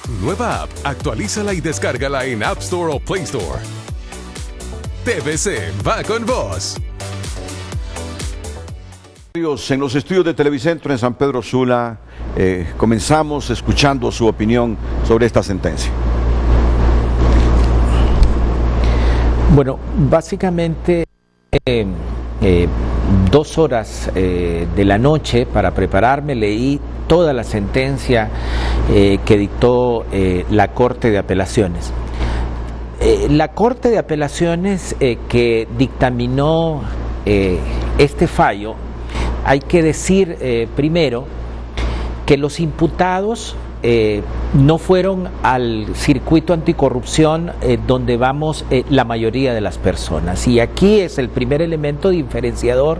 Nueva app, actualízala y descárgala en App Store o Play Store. TVC va con vos. En los estudios de Televicentro en San Pedro Sula, comenzamos escuchando su opinión sobre esta sentencia. Bueno, básicamente 2 horas de la noche para prepararme leí toda la sentencia que dictó la Corte de Apelaciones. La Corte de Apelaciones que dictaminó este fallo, hay que decir primero que los imputados no fueron al circuito anticorrupción donde vamos la mayoría de las personas, y aquí es el primer elemento diferenciador,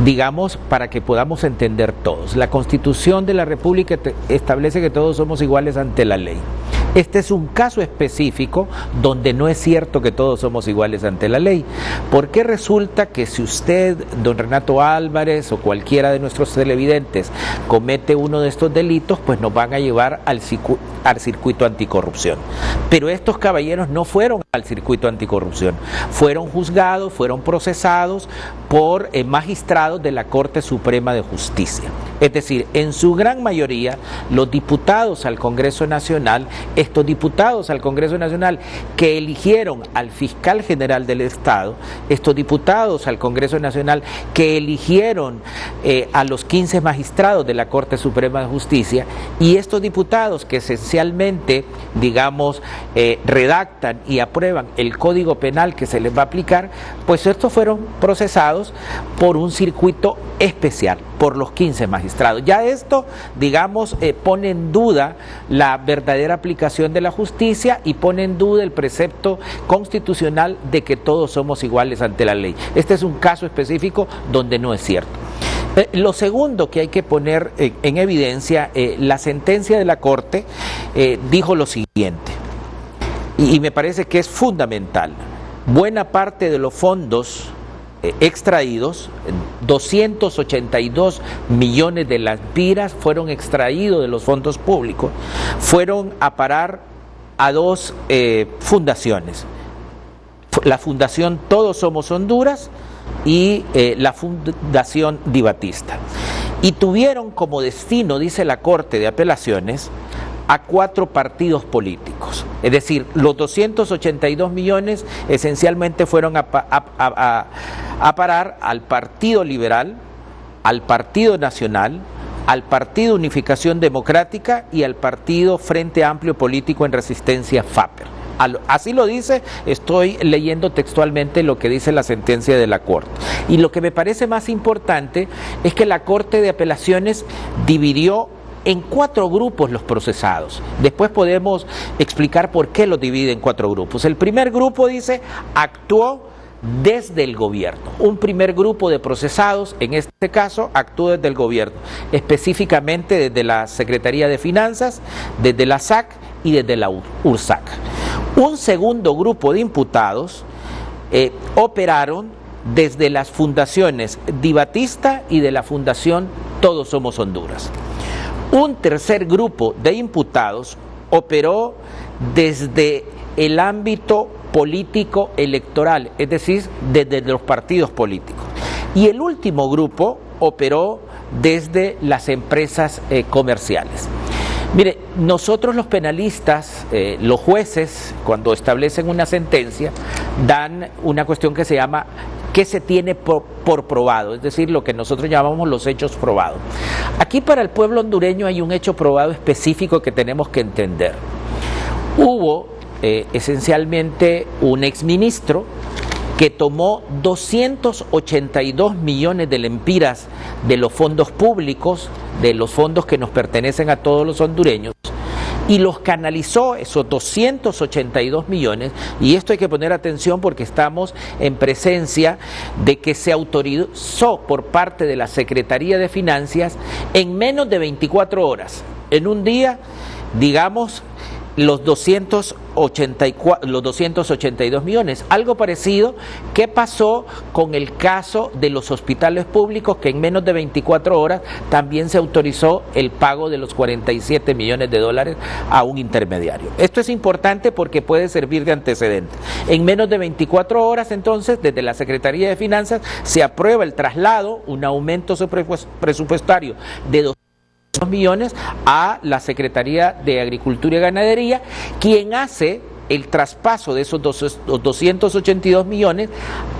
digamos, para que podamos entender todos. La Constitución de la República establece que todos somos iguales ante la ley. Este es un caso específico donde no es cierto que todos somos iguales ante la ley, porque resulta que si usted, don Renato Álvarez o cualquiera de nuestros televidentes comete uno de estos delitos, pues nos van a llevar al circuito anticorrupción. Pero estos caballeros no fueron al circuito anticorrupción, fueron juzgados, fueron procesados por magistrados de la Corte Suprema de Justicia. Es decir, en su gran mayoría, los diputados al Congreso Nacional, estos diputados al Congreso Nacional que eligieron al fiscal general del Estado, estos diputados al Congreso Nacional que eligieron a los 15 magistrados de la Corte Suprema de Justicia, y estos diputados que esencialmente, digamos, redactan y aprueban el Código Penal que se les va a aplicar, pues estos fueron procesados por un circuito especial, por los 15 magistrados. Ya esto, digamos, pone en duda la verdadera aplicación de la justicia y pone en duda el precepto constitucional de que todos somos iguales ante la ley. Este es un caso específico donde no es cierto. Lo segundo que hay que poner en evidencia, la sentencia de la Corte dijo lo siguiente, y me parece que es fundamental. Buena parte de los fondos extraídos, 282 millones de lempiras fueron extraídos de los fondos públicos, fueron a parar a 2 fundaciones, la Fundación Todos Somos Honduras y la Fundación Di Batista, y tuvieron como destino, dice la Corte de Apelaciones, a 4 partidos políticos. Es decir, los 282 millones esencialmente fueron a parar al Partido Liberal, al Partido Nacional, al Partido Unificación Democrática y al Partido Frente Amplio Político en Resistencia, FAPER. Así lo dice, estoy leyendo textualmente lo que dice la sentencia de la Corte. Y lo que me parece más importante es que la Corte de Apelaciones dividió en 4 grupos los procesados. Después podemos explicar por qué los divide en 4 grupos. El primer grupo dice, actuó desde el gobierno. Un primer grupo de procesados, en este caso, actuó desde el gobierno, específicamente desde la Secretaría de Finanzas, desde la SAC y desde la URSAC. Un segundo grupo de imputados operaron desde las fundaciones Di Batista y de la Fundación Todos Somos Honduras. Un tercer grupo de imputados operó desde el ámbito político electoral, es decir, desde los partidos políticos. Y el último grupo operó desde las empresas comerciales. Mire, nosotros los penalistas, los jueces, cuando establecen una sentencia, dan una cuestión que se llama ¿qué se tiene por probado? Es decir, lo que nosotros llamamos los hechos probados. Aquí para el pueblo hondureño hay un hecho probado específico que tenemos que entender. Hubo esencialmente un exministro que tomó 282 millones de lempiras de los fondos públicos, de los fondos que nos pertenecen a todos los hondureños, y los canalizó, esos 282 millones, y esto hay que poner atención porque estamos en presencia de que se autorizó por parte de la Secretaría de Finanzas en menos de 24 horas, en un día, digamos, los 282 millones. Algo parecido que pasó con el caso de los hospitales públicos, que en menos de 24 horas también se autorizó el pago de los 47 millones de dólares a un intermediario. Esto es importante porque puede servir de antecedente. En menos de 24 horas, entonces, desde la Secretaría de Finanzas se aprueba el traslado, un aumento presupuestario de 200 millones a la Secretaría de Agricultura y Ganadería, quien hace el traspaso de esos 282 millones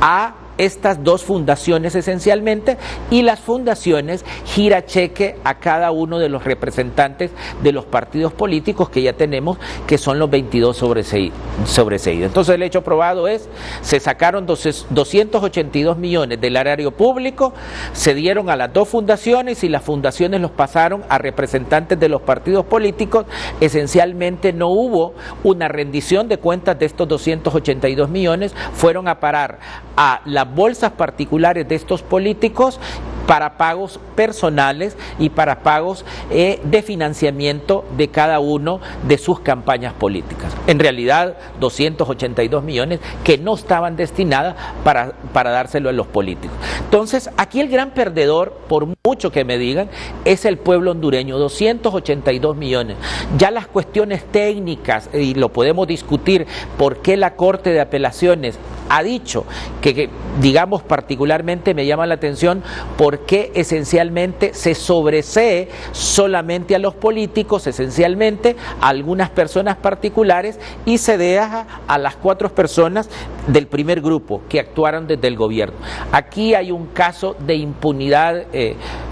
a estas dos fundaciones esencialmente, y las fundaciones gira cheque a cada uno de los representantes de los partidos políticos que ya tenemos, que son los 22 sobreseídos. Entonces el hecho probado es, se sacaron 282 millones del erario público, se dieron a las dos fundaciones y las fundaciones los pasaron a representantes de los partidos políticos. Esencialmente no hubo una rendición de cuentas de estos 282 millones, fueron a parar a las bolsas particulares de estos políticos para pagos personales y para pagos de financiamiento de cada uno de sus campañas políticas. En realidad, 282 millones que no estaban destinadas para dárselo a los políticos. Entonces, aquí el gran perdedor, por mucho que me digan, es el pueblo hondureño. 282 millones. Ya las cuestiones técnicas, y lo podemos discutir, por qué la Corte de Apelaciones ha dicho que digamos, particularmente me llama la atención por qué esencialmente se sobresee solamente a los políticos, esencialmente a algunas personas particulares, y se deja a las 4 personas del primer grupo que actuaron desde el gobierno. Aquí hay un caso de impunidad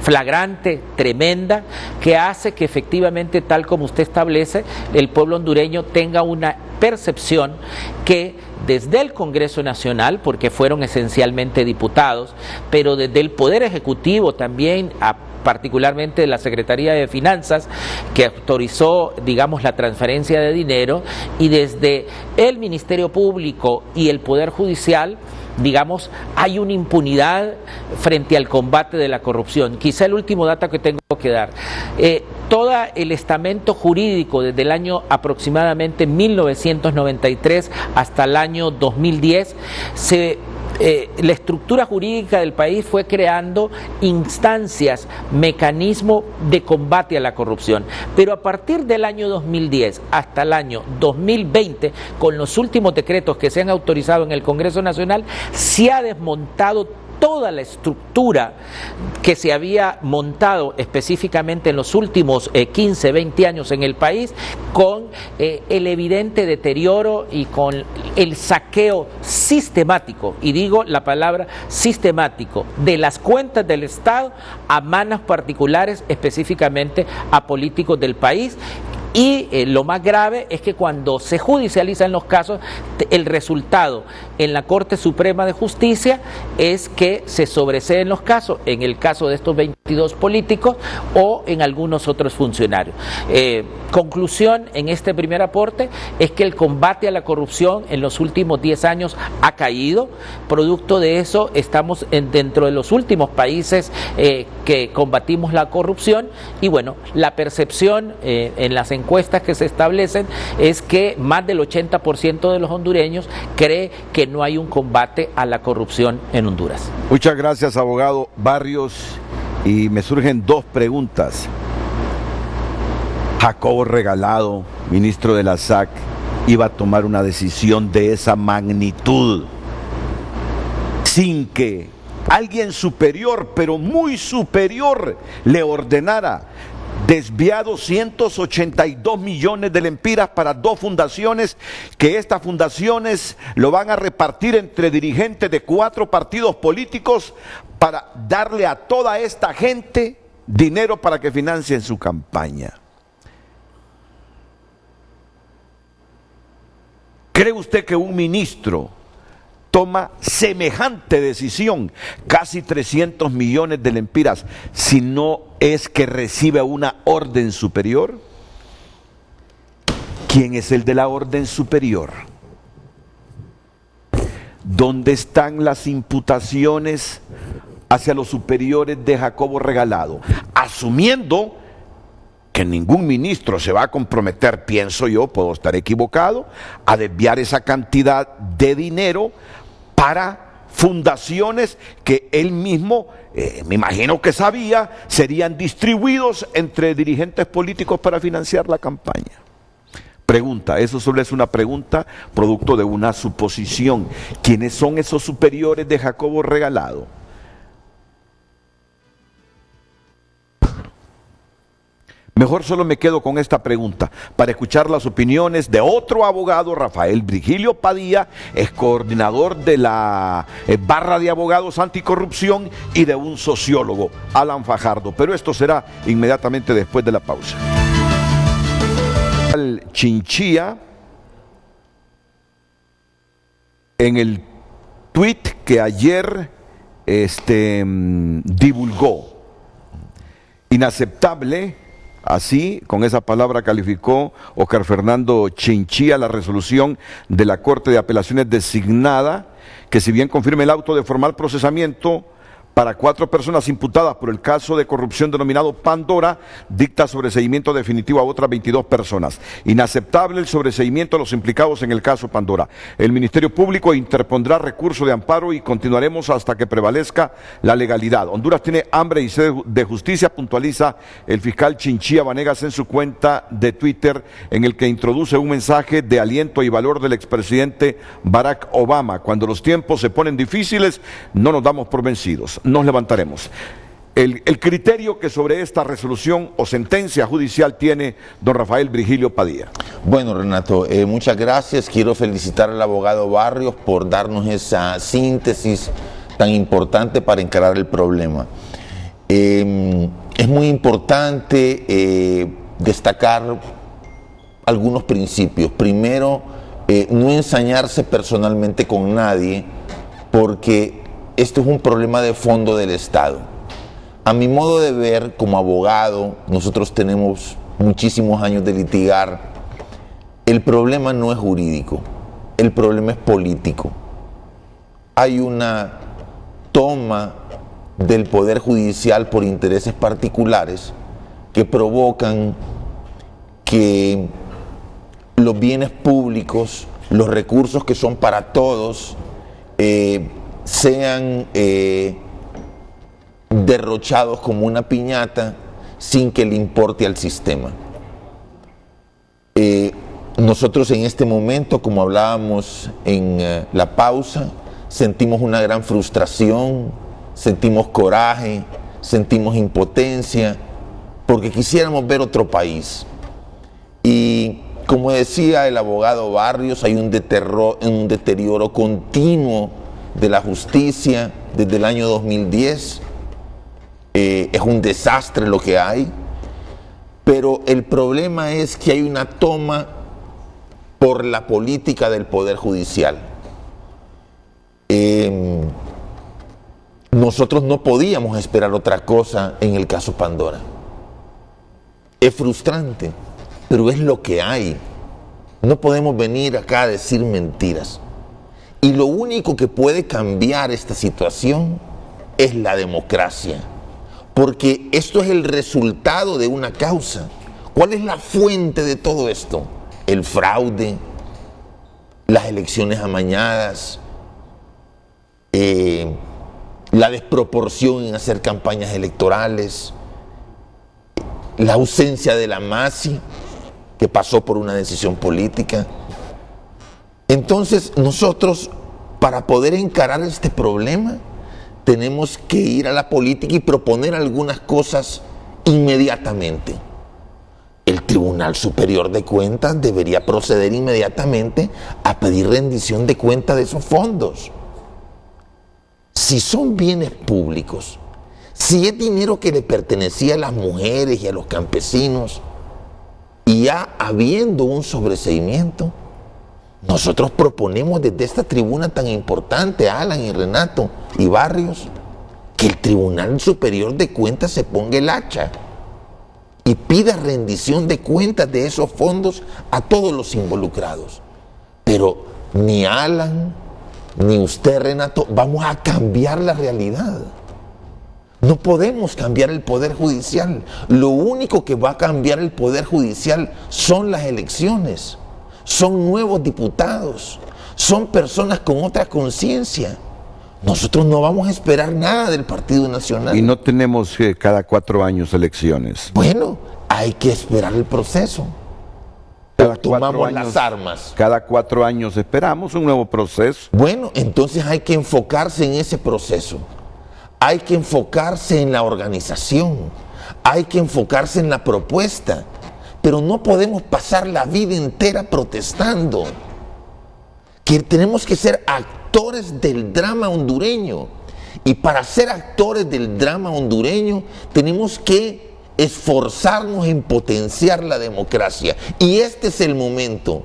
flagrante, tremenda, que hace que efectivamente, tal como usted establece, el pueblo hondureño tenga una percepción que desde el Congreso Nacional, porque fueron esencialmente diputados, pero desde el Poder Ejecutivo también, particularmente de la Secretaría de Finanzas, que autorizó, digamos, la transferencia de dinero, y desde el Ministerio Público y el Poder Judicial, digamos, hay una impunidad frente al combate de la corrupción. Quizá el último dato que tengo que dar. Todo el estamento jurídico desde el año aproximadamente 1993 hasta el año 2010 la estructura jurídica del país fue creando instancias, mecanismos de combate a la corrupción. Pero a partir del año 2010 hasta el año 2020, con los últimos decretos que se han autorizado en el Congreso Nacional, se ha desmontado toda la estructura que se había montado específicamente en los últimos 15, 20 años en el país, con el evidente deterioro y con el saqueo sistemático, y digo la palabra sistemático, de las cuentas del Estado a manos particulares, específicamente a políticos del país. Y lo más grave es que cuando se judicializan los casos, el resultado en la Corte Suprema de Justicia es que se sobreseen los casos, en el caso de estos 22 políticos o en algunos otros funcionarios. Conclusión en este primer aporte es que el combate a la corrupción en los últimos 10 años ha caído. Producto de eso estamos dentro de los últimos países que combatimos la corrupción, y bueno, la percepción en las encuestas que se establecen es que más del 80% de los hondureños cree que no hay un combate a la corrupción en Honduras. Muchas gracias, abogado Barrios, y me surgen 2 preguntas. Jacobo Regalado, ministro de la SAC, iba a tomar una decisión de esa magnitud sin que alguien superior, pero muy superior, le ordenara desviar 282 millones de lempiras para 2 fundaciones, que estas fundaciones lo van a repartir entre dirigentes de 4 partidos políticos para darle a toda esta gente dinero para que financien su campaña. ¿Cree usted que un ministro toma semejante decisión, casi 300 millones de lempiras, si no es que recibe una orden superior? ¿Quién es el de la orden superior? ¿Dónde están las imputaciones hacia los superiores de Jacobo Regalado? Asumiendo que ningún ministro se va a comprometer, pienso yo, puedo estar equivocado, a desviar esa cantidad de dinero para fundaciones que él mismo, me imagino que sabía, serían distribuidos entre dirigentes políticos para financiar la campaña. Pregunta, eso solo es una pregunta producto de una suposición. ¿Quiénes son esos superiores de Jacobo Regalado? Mejor solo me quedo con esta pregunta para escuchar las opiniones de otro abogado, Rafael Virgilio Padilla, es coordinador de la barra de abogados anticorrupción, y de un sociólogo, Alan Fajardo. Pero esto será inmediatamente después de la pausa. Chinchilla, en el tweet que ayer divulgó, inaceptable. Así, con esa palabra calificó Oscar Fernando Chinchilla la resolución de la Corte de Apelaciones designada, que si bien confirma el auto de formal procesamiento para 4 personas imputadas por el caso de corrupción denominado Pandora, dicta sobreseimiento definitivo a otras 22 personas. Inaceptable el sobreseimiento a los implicados en el caso Pandora. El Ministerio Público interpondrá recurso de amparo y continuaremos hasta que prevalezca la legalidad. Honduras tiene hambre y sed de justicia, puntualiza el fiscal Chinchilla Vanegas en su cuenta de Twitter, en el que introduce un mensaje de aliento y valor del expresidente Barack Obama. Cuando los tiempos se ponen difíciles, no nos damos por vencidos. Nos levantaremos. El criterio que sobre esta resolución o sentencia judicial tiene don Rafael Virgilio Padilla. Bueno, Renato, muchas gracias. Quiero felicitar al abogado Barrios por darnos esa síntesis tan importante para encarar el problema. Es muy importante destacar algunos principios. Primero, no ensañarse personalmente con nadie, porque esto es un problema de fondo del Estado. A mi modo de ver, como abogado, nosotros tenemos muchísimos años de litigar. El problema no es jurídico, el problema es político. Hay una toma del Poder Judicial por intereses particulares que provocan que los bienes públicos, los recursos que son para todos, sean derrochados como una piñata sin que le importe al sistema. Nosotros en este momento, como hablábamos en la pausa, sentimos una gran frustración, sentimos coraje, sentimos impotencia, porque quisiéramos ver otro país. Y como decía el abogado Barrios, hay un deterioro continuo de la justicia desde el año 2010. Es un desastre lo que hay, pero el problema es que hay una toma por la política del Poder Judicial. Nosotros no podíamos esperar otra cosa en el caso Pandora. Es frustrante, pero es lo que hay. No podemos venir acá a decir mentiras. Y lo único que puede cambiar esta situación es la democracia, porque esto es el resultado de una causa. ¿Cuál es la fuente de todo esto? El fraude, las elecciones amañadas, la desproporción en hacer campañas electorales, la ausencia de la MASI, que pasó por una decisión política. Entonces nosotros, para poder encarar este problema, tenemos que ir a la política y proponer algunas cosas inmediatamente. El Tribunal Superior de Cuentas debería proceder inmediatamente a pedir rendición de cuentas de esos fondos. Si son bienes públicos, si es dinero que le pertenecía a las mujeres y a los campesinos, y ya habiendo un sobreseimiento, nosotros proponemos desde esta tribuna tan importante, Alan y Renato y Barrios, que el Tribunal Superior de Cuentas se ponga el hacha y pida rendición de cuentas de esos fondos a todos los involucrados. Pero ni Alan, ni usted, Renato, vamos a cambiar la realidad. No podemos cambiar el Poder Judicial. Lo único que va a cambiar el Poder Judicial son las elecciones, son nuevos diputados, son personas con otra conciencia. Nosotros no vamos a esperar nada del Partido Nacional. Y no tenemos cada 4 años elecciones. Bueno, hay que esperar el proceso. Cada Tomamos 4 años, las armas. Cada 4 años esperamos un nuevo proceso. Bueno, entonces hay que enfocarse en ese proceso. Hay que enfocarse en la organización. Hay que enfocarse en la propuesta. Pero no podemos pasar la vida entera protestando. Que tenemos que ser actores del drama hondureño. Y para ser actores del drama hondureño tenemos que esforzarnos en potenciar la democracia. Y este es el momento.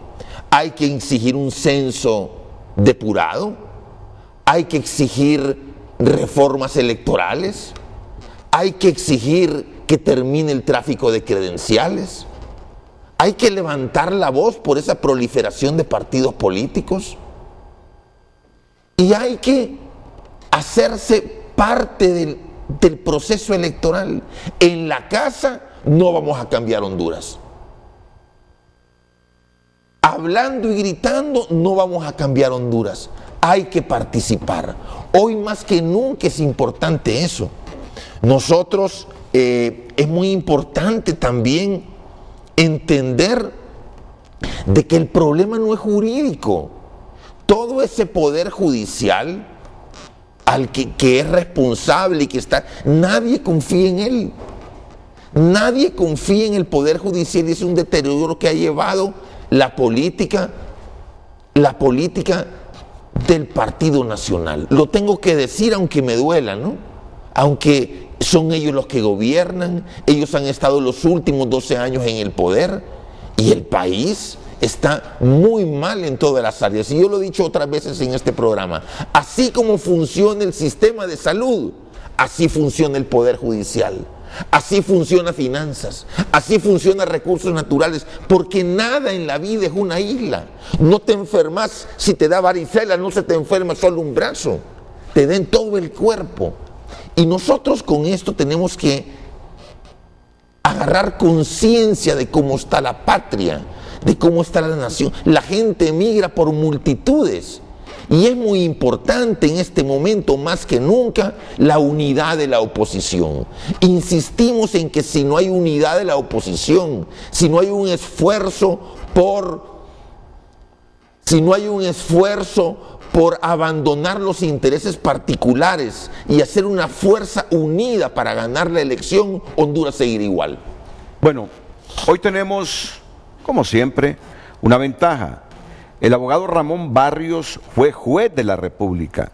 Hay que exigir un censo depurado. Hay que exigir reformas electorales. Hay que exigir que termine el tráfico de credenciales. Hay que levantar la voz por esa proliferación de partidos políticos. Y hay que hacerse parte del proceso electoral. En la casa no vamos a cambiar Honduras. Hablando y gritando no vamos a cambiar Honduras. Hay que participar. Hoy más que nunca es importante eso. Nosotros, es muy importante también entender de que el problema no es jurídico. Todo ese poder judicial al que es responsable y que está, nadie confía en él. Nadie confía en el poder judicial y es un deterioro que ha llevado la política del Partido Nacional. Lo tengo que decir aunque me duela, ¿no? Aunque son ellos los que gobiernan, ellos han estado los últimos 12 años en el poder y el país está muy mal en todas las áreas. Y yo lo he dicho otras veces en este programa. Así como funciona el sistema de salud, así funciona el Poder Judicial. Así funciona finanzas, así funciona recursos naturales, porque nada en la vida es una isla. No te enfermas, si te da varicela no se te enferma solo un brazo, te den todo el cuerpo. Y nosotros con esto tenemos que agarrar conciencia de cómo está la patria, de cómo está la nación. La gente emigra por multitudes. Y es muy importante en este momento más que nunca la unidad de la oposición. Insistimos en que si no hay unidad de la oposición, si no hay un esfuerzo por abandonar los intereses particulares y hacer una fuerza unida para ganar la elección, Honduras seguirá igual. Bueno, hoy tenemos, como siempre, una ventaja. El abogado Ramón Barrios fue juez de la República.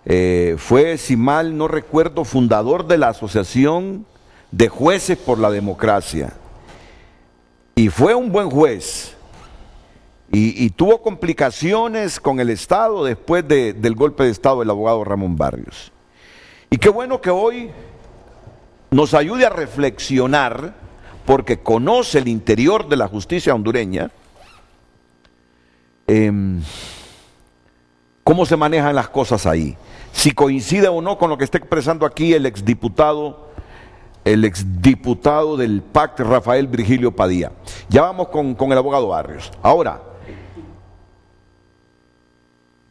Fue, si mal no recuerdo, fundador de la Asociación de Jueces por la Democracia. Y fue un buen juez. Y tuvo complicaciones con el Estado después del golpe de Estado del abogado Ramón Barrios. Y qué bueno que hoy nos ayude a reflexionar, porque conoce el interior de la justicia hondureña, cómo se manejan las cosas ahí, si coincide o no con lo que está expresando aquí el exdiputado del PAC, Rafael Virgilio Padilla. Ya vamos con el abogado Barrios. Ahora,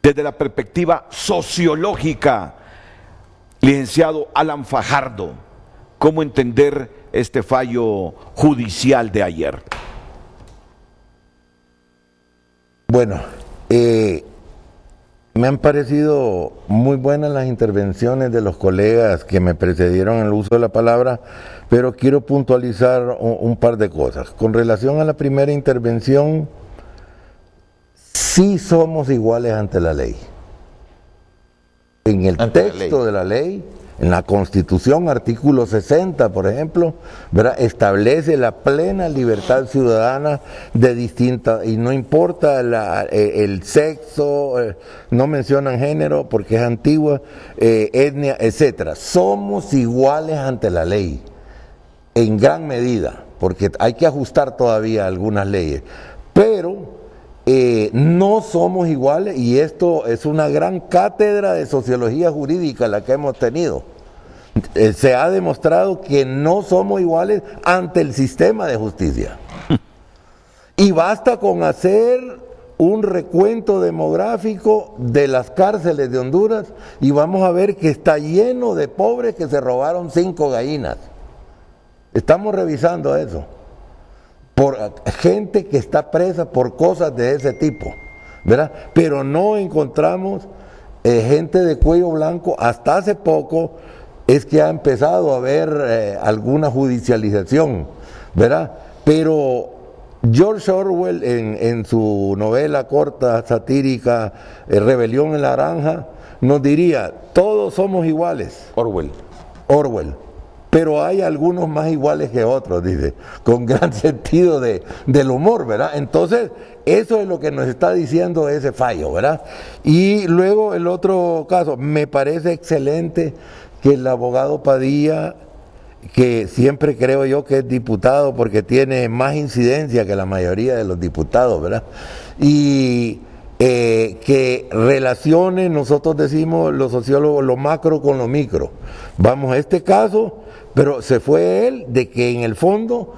desde la perspectiva sociológica, licenciado Alan Fajardo, ¿cómo entender este fallo judicial de ayer? Bueno, me han parecido muy buenas las intervenciones de los colegas que me precedieron en el uso de la palabra, pero quiero puntualizar un par de cosas. Con relación a la primera intervención, sí somos iguales ante la ley. En el texto de la ley, en la Constitución, artículo 60, por ejemplo, ¿verdad?, establece la plena libertad ciudadana de distintas, y no importa el sexo, no mencionan género porque es antigua, etnia, etcétera. Somos iguales ante la ley, en gran medida, porque hay que ajustar todavía algunas leyes, pero no somos iguales, y esto es una gran cátedra de sociología jurídica la que hemos tenido, se ha demostrado que no somos iguales ante el sistema de justicia. Y basta con hacer un recuento demográfico de las cárceles de Honduras y vamos a ver que está lleno de pobres que se robaron 5 gallinas. Estamos revisando eso. Por gente que está presa por cosas de ese tipo, ¿verdad? Pero no encontramos gente de cuello blanco. Hasta hace poco es que ha empezado a haber alguna judicialización, ¿verdad? Pero George Orwell en su novela corta satírica Rebelión en la Granja nos diría, todos somos iguales. Orwell. Pero hay algunos más iguales que otros, dice, con gran sentido del humor, ¿verdad? Entonces, eso es lo que nos está diciendo ese fallo, ¿verdad? Y luego el otro caso, me parece excelente que el abogado Padilla, que siempre creo yo que es diputado porque tiene más incidencia que la mayoría de los diputados, ¿verdad? Y que relacione, nosotros decimos los sociólogos, lo macro con lo micro. Vamos a este caso, pero se fue él de que en el fondo,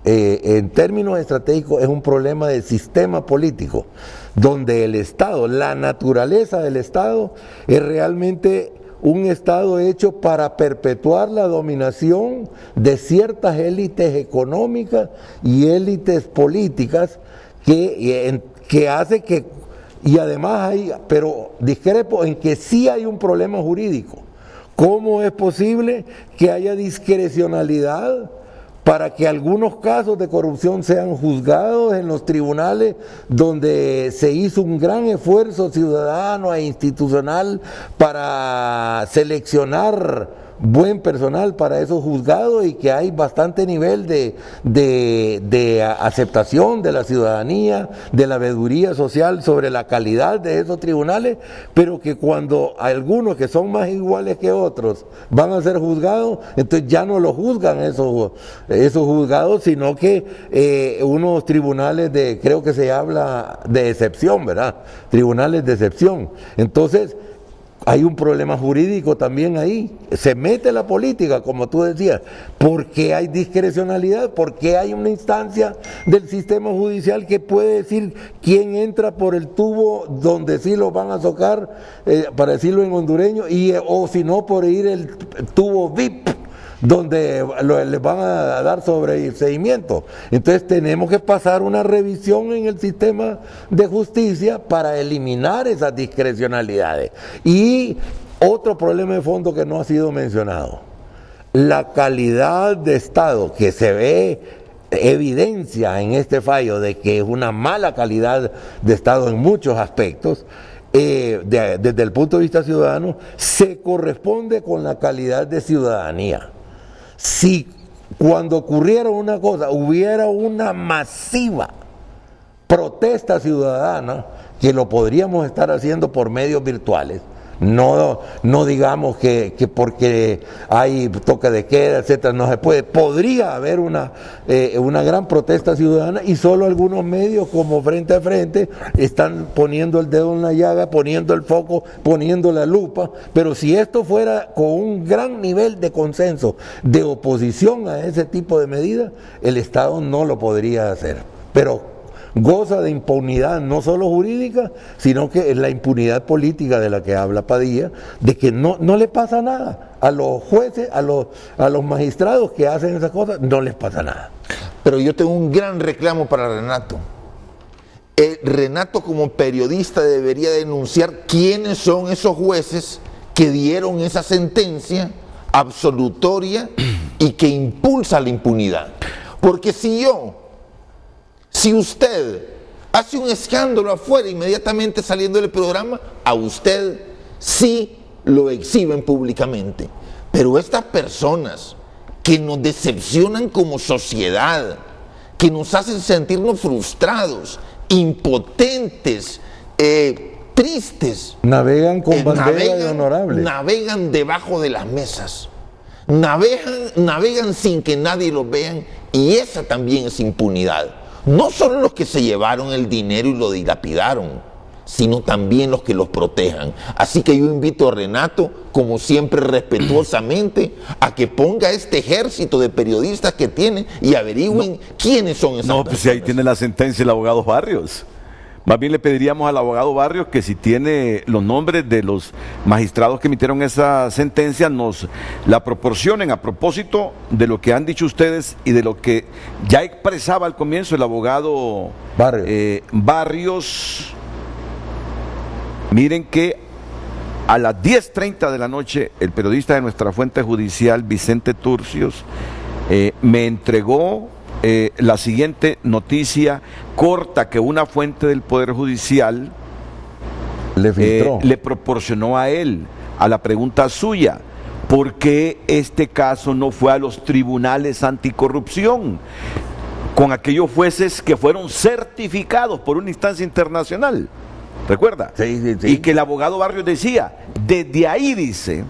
en términos estratégicos, es un problema de sistema político, donde el Estado, la naturaleza del Estado, es realmente un Estado hecho para perpetuar la dominación de ciertas élites económicas y élites políticas que hace que, y además hay, pero discrepo en que sí hay un problema jurídico. ¿Cómo es posible que haya discrecionalidad para que algunos casos de corrupción sean juzgados en los tribunales donde se hizo un gran esfuerzo ciudadano e institucional para seleccionar buen personal para esos juzgados y que hay bastante nivel de aceptación de la ciudadanía, de la veeduría social sobre la calidad de esos tribunales, pero que cuando algunos que son más iguales que otros van a ser juzgados, entonces ya no los juzgan esos juzgados, sino que unos tribunales creo que se habla de excepción, ¿verdad? Tribunales de excepción. Entonces, hay un problema jurídico también ahí. Se mete la política, como tú decías. ¿Por qué hay discrecionalidad? ¿Por qué hay una instancia del sistema judicial que puede decir quién entra por el tubo donde sí lo van a socar, para decirlo en hondureño, o si no por ir el tubo VIP, donde les van a dar sobreseimiento? Entonces tenemos que pasar una revisión en el sistema de justicia para eliminar esas discrecionalidades. Y otro problema de fondo que no ha sido mencionado, la calidad de Estado, que se ve evidencia en este fallo de que es una mala calidad de Estado en muchos aspectos. Desde el punto de vista ciudadano, se corresponde con la calidad de ciudadanía. Si cuando ocurriera una cosa, hubiera una masiva protesta ciudadana, que lo podríamos estar haciendo por medios virtuales, no digamos que porque hay toque de queda, etcétera, no se puede. Podría haber una gran protesta ciudadana y solo algunos medios como Frente a Frente están poniendo el dedo en la llaga, poniendo el foco, poniendo la lupa. Pero si esto fuera con un gran nivel de consenso, de oposición a ese tipo de medidas, el Estado no lo podría hacer. Pero goza de impunidad no solo jurídica, sino que es la impunidad política de la que habla Padilla, de que no le pasa nada a los jueces, a los magistrados que hacen esas cosas, no les pasa nada. Pero yo tengo un gran reclamo para Renato. Renato, como periodista, debería denunciar quiénes son esos jueces que dieron esa sentencia absolutoria y que impulsa la impunidad. Porque si usted hace un escándalo afuera, inmediatamente saliendo del programa, a usted sí lo exhiben públicamente. Pero estas personas que nos decepcionan como sociedad, que nos hacen sentirnos frustrados, impotentes, tristes, navegan con bandera de honorable. Navegan debajo de las mesas, navegan sin que nadie los vea, y esa también es impunidad. No solo los que se llevaron el dinero y lo dilapidaron, sino también los que los protejan. Así que yo invito a Renato, como siempre respetuosamente, a que ponga este ejército de periodistas que tiene y averigüen quiénes son esas No, pues si ahí tiene la sentencia el abogado Barrios. Más bien le pediríamos al abogado Barrios que si tiene los nombres de los magistrados que emitieron esa sentencia, nos la proporcionen a propósito de lo que han dicho ustedes y de lo que ya expresaba al comienzo el abogado Barrios. Miren que a las 10:30 de la noche el periodista de nuestra fuente judicial, Vicente Turcios, me entregó la siguiente noticia corta que una fuente del Poder Judicial Le filtró. le proporcionó a él, a la pregunta suya: ¿por qué este caso no fue a los tribunales anticorrupción con aquellos jueces que fueron certificados por una instancia internacional? ¿Recuerda? Sí. Y que el abogado Barrios decía, desde ahí, dice,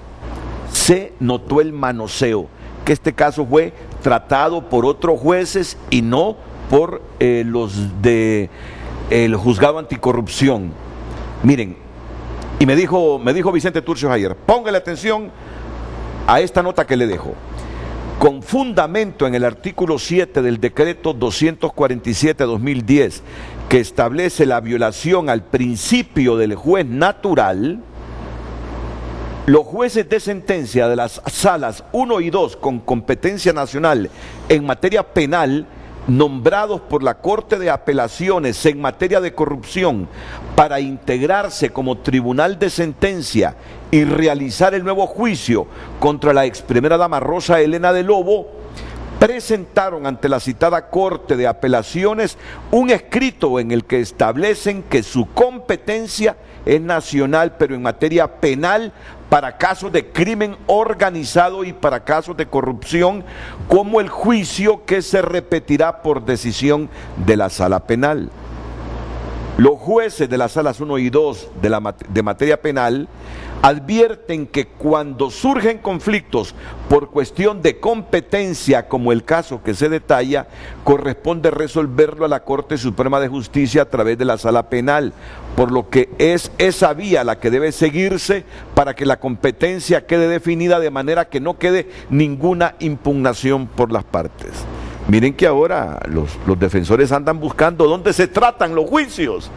se notó el manoseo, que este caso fue tratado por otros jueces y no por los de el juzgado anticorrupción. Miren, y me dijo Vicente Turcios ayer, póngale atención a esta nota que le dejo. Con fundamento en el artículo 7 del decreto 247/2010, que establece la violación al principio del juez natural, los jueces de sentencia de las salas 1 y 2 con competencia nacional en materia penal, nombrados por la Corte de Apelaciones en materia de corrupción para integrarse como tribunal de sentencia y realizar el nuevo juicio contra la ex primera dama Rosa Elena de Lobo, presentaron ante la citada Corte de Apelaciones un escrito en el que establecen que su competencia es nacional, pero en materia penal, para casos de crimen organizado y para casos de corrupción, como el juicio que se repetirá por decisión de la sala penal. Los jueces de las salas 1 y 2 de materia penal advierten que cuando surgen conflictos por cuestión de competencia, como el caso que se detalla, corresponde resolverlo a la Corte Suprema de Justicia a través de la sala penal, por lo que es esa vía la que debe seguirse para que la competencia quede definida de manera que no quede ninguna impugnación por las partes. Miren que ahora los defensores andan buscando dónde se tratan los juicios,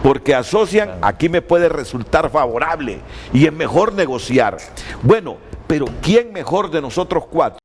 porque asocian, aquí me puede resultar favorable y es mejor negociar. Bueno, pero ¿quién mejor de nosotros cuatro